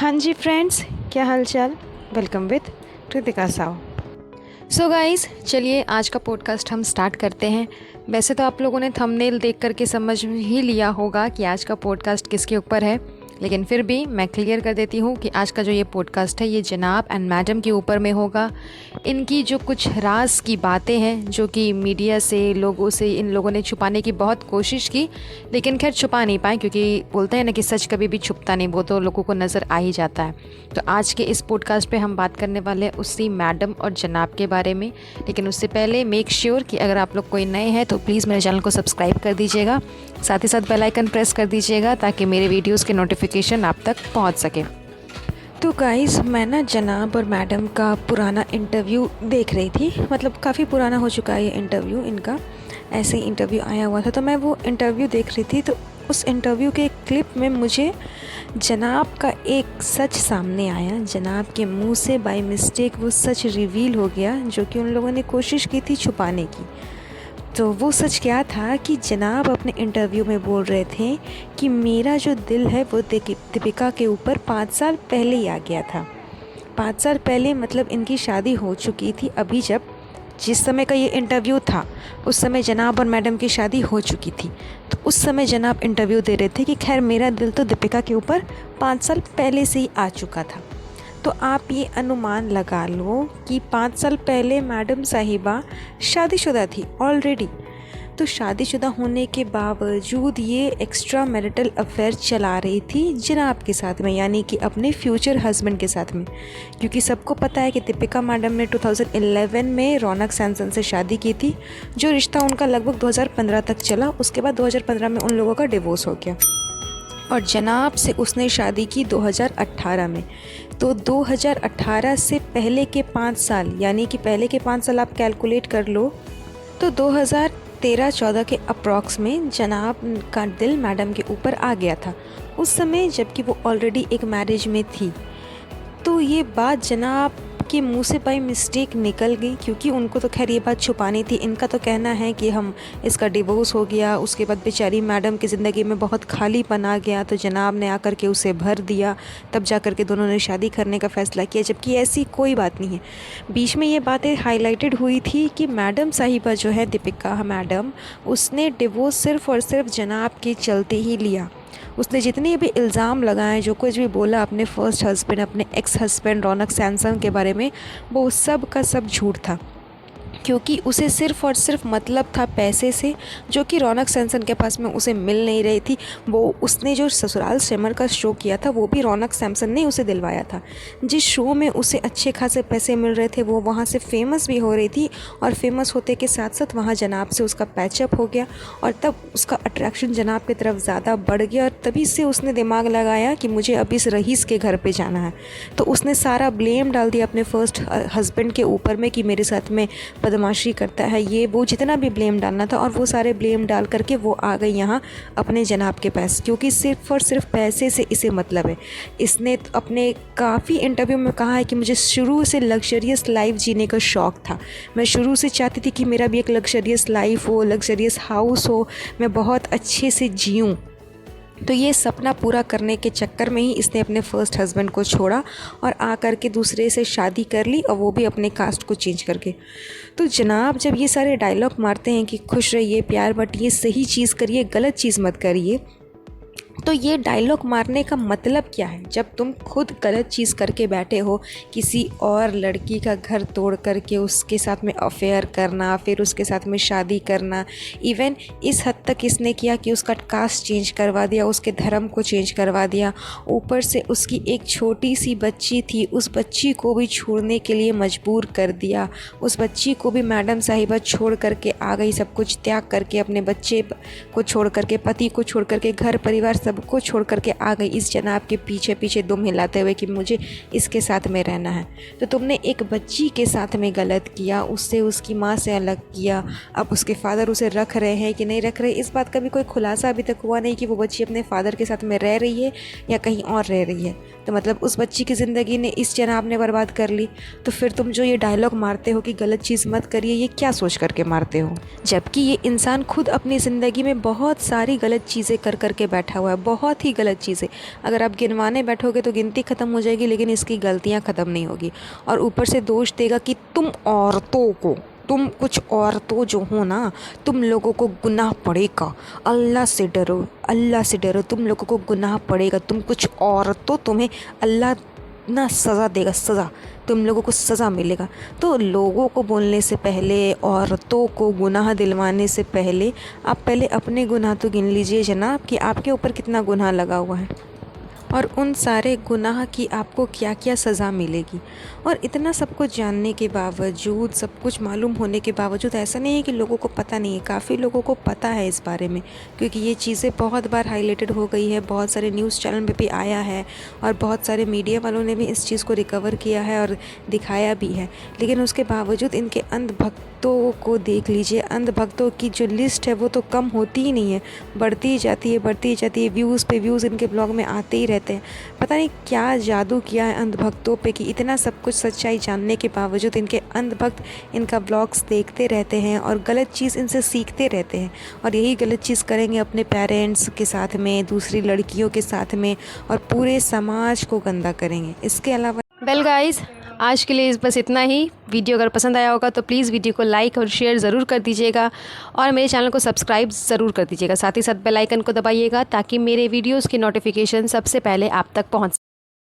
हाँ जी फ्रेंड्स, क्या हाल चाल। Welcome with Kritika Sao. So guys, चलिए आज का पॉडकास्ट हम स्टार्ट करते हैं। वैसे तो आप लोगों ने थंबनेल देख करके समझ ही लिया होगा कि आज का पॉडकास्ट किसके ऊपर है, लेकिन फिर भी मैं क्लियर कर देती हूँ कि आज का जो ये पॉडकास्ट है ये जनाब एंड मैडम के ऊपर में होगा। इनकी जो कुछ राज की बातें हैं जो कि मीडिया से, लोगों से इन लोगों ने छुपाने की बहुत कोशिश की, लेकिन खैर छुपा नहीं पाए, क्योंकि बोलते हैं ना कि सच कभी भी छुपता नहीं, वो तो लोगों को नज़र आ ही जाता है। तो आज के इस पॉडकास्ट पे हम बात करने वाले हैं उसी मैडम और जनाब के बारे में। लेकिन उससे पहले मेक श्योर कि अगर आप लोग कोई नए हैं तो प्लीज़ मेरे चैनल को सब्सक्राइब कर दीजिएगा, साथ ही साथ बेल आइकन प्रेस कर दीजिएगा ताकि मेरे वीडियोस के नोटिफिकेशन आप तक पहुंच सके। तो गाइस, मैं ना जनाब और मैडम का पुराना इंटरव्यू देख रही थी। मतलब काफ़ी पुराना हो चुका है ये इंटरव्यू इनका, ऐसे ही इंटरव्यू आया हुआ था। तो मैं वो इंटरव्यू देख रही थी, तो उस इंटरव्यू के क्लिप में मुझे जनाब का एक सच सामने आया। जनाब के मुंह से बाय मिस्टेक वो सच रिवील हो गया जो कि उन लोगों ने कोशिश की थी छुपाने की। तो वो सच क्या था कि जनाब अपने इंटरव्यू में बोल रहे थे कि मेरा जो दिल है वो दीपिका के ऊपर 5 साल पहले ही आ गया था। 5 साल पहले मतलब इनकी शादी हो चुकी थी। अभी जिस समय का ये इंटरव्यू था उस समय जनाब और मैडम की शादी हो चुकी थी। तो उस समय जनाब इंटरव्यू दे रहे थे कि खैर मेरा दिल तो दीपिका के ऊपर 5 साल पहले से ही आ चुका था। तो आप ये अनुमान लगा लो कि 5 साल पहले मैडम साहिबा शादीशुदा थी ऑलरेडी। तो शादीशुदा होने के बावजूद ये एक्स्ट्रा मैरिटल अफेयर चला रही थी जनाब के साथ में, यानी कि अपने फ्यूचर हस्बैंड के साथ में। क्योंकि सबको पता है कि दीपिका मैडम ने 2011 में रौनक सैमसन से शादी की थी, जो रिश्ता उनका लगभग 2015 तक चला। उसके बाद 2015 में उन लोगों का डिवोर्स हो गया और जनाब से उसने शादी की 2018 में। तो 2018 से पहले के 5 साल, यानी कि पहले के 5 साल आप कैलकुलेट कर लो, तो 2013-14 के अप्रॉक्स में जनाब का दिल मैडम के ऊपर आ गया था उस समय, जबकि वो ऑलरेडी एक मैरिज में थी। तो ये बात जनाब के मुंह से बाय मिस्टेक निकल गई, क्योंकि उनको तो खैर ये बात छुपानी थी। इनका तो कहना है कि हम इसका डिवोर्स हो गया, उसके बाद बेचारी मैडम की ज़िंदगी में बहुत खालीपन आ गया तो जनाब ने आकर के उसे भर दिया, तब जा कर के दोनों ने शादी करने का फ़ैसला किया। जबकि ऐसी कोई बात नहीं है। बीच में ये बातें हाईलाइटेड हुई थी कि मैडम साहिबा जो है दीपिका मैडम, उसने डिवोर्स सिर्फ़ और सिर्फ जनाब के चलते ही लिया। उसने जितने भी इल्ज़ाम लगाए, जो कुछ भी बोला अपने फर्स्ट हस्बैंड, अपने एक्स हस्बैंड रौनक सैमसन के बारे में, वो सब का सब झूठ था। क्योंकि उसे सिर्फ़ और सिर्फ मतलब था पैसे से, जो कि रौनक सैमसन के पास में उसे मिल नहीं रही थी। वो उसने जो ससुराल सिमर का शो किया था वो भी रौनक सैमसन ने उसे दिलवाया था। जिस शो में उसे अच्छे खासे पैसे मिल रहे थे, वो वहाँ से फेमस भी हो रही थी, और फेमस होते के साथ साथ वहाँ जनाब से उसका पैचअप हो गया, और तब उसका अट्रैक्शन जनाब की तरफ ज़्यादा बढ़ गया। और तभी से उसने दिमाग लगाया कि मुझे अब इस रईस के घर पर जाना है। तो उसने सारा ब्लेम डाल दिया अपने फर्स्ट हस्बैंड के ऊपर में कि मेरे साथ में बदमाशी करता है, ये वो जितना भी ब्लेम डालना था, और वो सारे ब्लेम डाल करके वो आ गई यहाँ अपने जनाब के पास, क्योंकि सिर्फ और सिर्फ पैसे से इसे मतलब है। इसने अपने काफ़ी इंटरव्यू में कहा है कि मुझे शुरू से लग्जरियस लाइफ जीने का शौक़ था। मैं शुरू से चाहती थी कि मेरा भी एक लग्जरियस लाइफ हो, लग्जरियस हाउस हो, मैं बहुत अच्छे से जीऊँ। तो ये सपना पूरा करने के चक्कर में ही इसने अपने फर्स्ट हस्बैंड को छोड़ा और आकर के दूसरे से शादी कर ली, और वो भी अपने कास्ट को चेंज करके। तो जनाब जब ये सारे डायलॉग मारते हैं कि खुश रहिए, प्यार बांटिए, सही चीज़ करिए, गलत चीज़ मत करिए, तो ये डायलॉग मारने का मतलब क्या है? जब तुम खुद गलत चीज़ करके बैठे हो, किसी और लड़की का घर तोड़ करके उसके साथ में अफेयर करना, फिर उसके साथ में शादी करना, इवन इस हद तक इसने किया कि उसका कास्ट चेंज करवा दिया, उसके धर्म को चेंज करवा दिया। ऊपर से उसकी एक छोटी सी बच्ची थी, उस बच्ची को भी छोड़ने के लिए मजबूर कर दिया। उस बच्ची को भी मैडम साहिबा छोड़ करके आ गई, सब कुछ त्याग करके, अपने बच्चे को छोड़ करके, पति को छोड़ करके, घर परिवार सबको छोड़ करके आ गई इस जनाब के पीछे पीछे दुम हिलाते हुए कि मुझे इसके साथ में रहना है। तो तुमने एक बच्ची के साथ में गलत किया, उससे, उसकी माँ से अलग किया। अब उसके फादर उसे रख रहे हैं कि नहीं रख रहे, इस बात का भी कोई खुलासा अभी तक हुआ नहीं कि वो बच्ची अपने फादर के साथ में रह रही है या कहीं और रह रही है। तो मतलब उस बच्ची की ज़िंदगी ने इस जनाब ने बर्बाद कर ली। तो फिर तुम जो ये डायलॉग मारते हो कि गलत चीज़ मत करिए, ये क्या सोच करके मारते हो? जबकि ये इंसान खुद अपनी ज़िंदगी में बहुत सारी गलत चीज़ें कर करके बैठा हुआ है, बहुत ही गलत चीज़ है। अगर आप गिनवाने बैठोगे तो गिनती ख़त्म हो जाएगी, लेकिन इसकी गलतियाँ ख़त्म नहीं होगी। और ऊपर से दोष देगा कि तुम कुछ औरतों जो हो ना, तुम लोगों को गुनाह पड़ेगा, अल्लाह से डरो, अल्लाह से डरो, तुम लोगों को गुनाह पड़ेगा, तुम कुछ औरतों, तुम्हें अल्लाह ना सज़ा देगा, सज़ा, तुम लोगों को सज़ा मिलेगा। तो लोगों को बोलने से पहले, औरतों को गुनाह दिलवाने से पहले आप पहले अपने गुनाह तो गिन लीजिए जनाब कि आपके ऊपर कितना गुनाह लगा हुआ है और उन सारे गुनाह की आपको क्या क्या सज़ा मिलेगी। और इतना सब कुछ जानने के बावजूद, सब कुछ मालूम होने के बावजूद ऐसा नहीं है कि लोगों को पता नहीं है, काफ़ी लोगों को पता है इस बारे में, क्योंकि ये चीज़ें बहुत बार हाईलाइटेड हो गई है, बहुत सारे न्यूज़ चैनल पे भी आया है और बहुत सारे मीडिया वालों ने भी इस चीज़ को रिकवर किया है और दिखाया भी है। लेकिन उसके बावजूद इनके अंधभक्तों को देख लीजिए, अंधभक्तों की जो लिस्ट है वो तो कम होती ही नहीं है, बढ़ती ही जाती है, बढ़ती ही जाती है। व्यूज़ पे व्यूज़ इनके ब्लॉग में आते ही रहते हैं। पता नहीं क्या जादू किया है अंधभक्तों पे कि इतना सब कुछ सच्चाई जानने के बावजूद इनके अंधभक्त इनका ब्लॉग्स देखते रहते हैं और गलत चीज़ इनसे सीखते रहते हैं और यही गलत चीज़ करेंगे अपने पेरेंट्स के साथ में, दूसरी लड़कियों के साथ में और पूरे समाज को गंदा करेंगे। इसके अलावा वेल गाइस, आज के लिए बस इतना ही। वीडियो अगर पसंद आया होगा तो प्लीज़ वीडियो को लाइक और शेयर ज़रूर कर दीजिएगा और मेरे चैनल को सब्सक्राइब ज़रूर कर दीजिएगा। साथ ही साथ बेल आइकन को दबाइएगा ताकि मेरे वीडियोस की नोटिफिकेशन सबसे पहले आप तक पहुंच